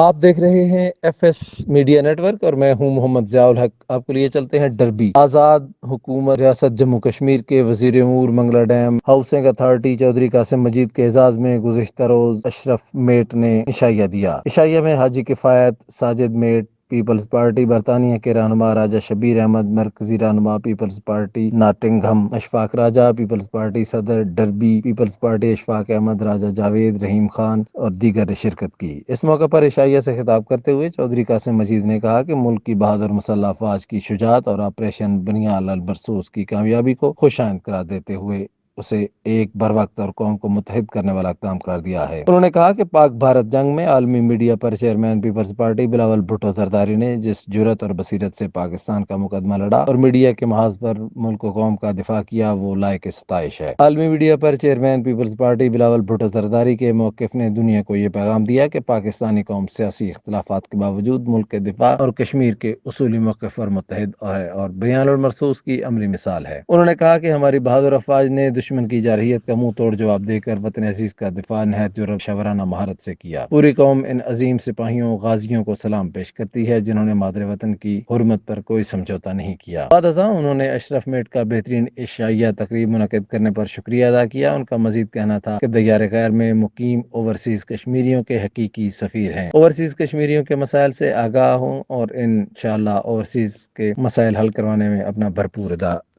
آپ دیکھ رہے ہیں F S media network اور میں ہوں محمد ضیاء الحق۔ آپ کو لیے چلتے ہیں ڈربی۔ آزاد حکومت ریاست جموں کشمیر کے وزیر امور Mangla dam housing authority Chaudhry Qasim Majeed کے اعزاز میں گزشتہ روز اشرف میٹ نے عشائیہ دیا۔ عشائیہ میں حاجی کفایت ساجد میٹ پیپلز پارٹی برطانیہ کے رہنما راجہ شبیر احمد، مرکزی رہنما پیپلز پارٹی ناٹنگھم اشفاق راجہ، پیپلز پارٹی صدر ڈربی پیپلز پارٹی اشفاق احمد، راجہ جاوید، رحیم خان اور دیگر نے شرکت کی۔ اس موقع پر عشائیہ سے خطاب کرتے ہوئے چودھری قاسم مجید نے کہا کہ ملک کی بہادر مسلح افواج کی شجاعت اور آپریشن بنیال البرسوس کی کامیابی کو خوش آئند قرار دیتے ہوئے اسے ایک بروقت اور قوم کو متحد کرنے والا اقدام قرار دیا ہے۔ انہوں نے کہا کہ پاک بھارت جنگ میں عالمی میڈیا پر چیئرمین پیپلز پارٹی بلاول بھٹو زرداری نے جس جرأت اور بصیرت سے پاکستان کا مقدمہ لڑا اور میڈیا کے محاذ پر ملک و قوم کا دفاع کیا، وہ لائق ستائش ہے۔ عالمی میڈیا پر چیئرمین پیپلز پارٹی بلاول بھٹو زرداری کے موقف نے دنیا کو یہ پیغام دیا کہ پاکستانی قوم سیاسی اختلافات کے باوجود ملک کے دفاع اور کشمیر کے اصولی موقف پر متحد ہے اور بنیال المرصوص کی عملی مثال ہے۔ انہوں نے کہا کہ ہماری بہادر افواج نے دشمن کی جارحیت کا منہ توڑ جواب دے کر وطن عزیز کا دفاع نہایت جرأت شورانہ مہارت سے کیا۔ پوری قوم ان عظیم سپاہیوں غازیوں کو سلام پیش کرتی ہے جنہوں نے مادر وطن کی حرمت پر کوئی سمجھوتا نہیں کیا۔ بعد ازاں انہوں نے اشرف میٹ کا بہترین عشائیہ تقریب منعقد کرنے پر شکریہ ادا کیا۔ ان کا مزید کہنا تھا کہ دیار غیر میں مقیم اوورسیز کشمیریوں کے حقیقی سفیر ہیں، اوورسیز کشمیریوں کے مسائل سے آگاہ ہوں اور انشاءاللہ اوورسیز کے مسائل حل کروانے میں اپنا بھرپور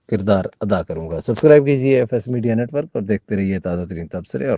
کردار ادا کروں گا۔ سبسکرائب کیجیے F S media network اور دیکھتے رہیے تازہ ترین تبصرے اور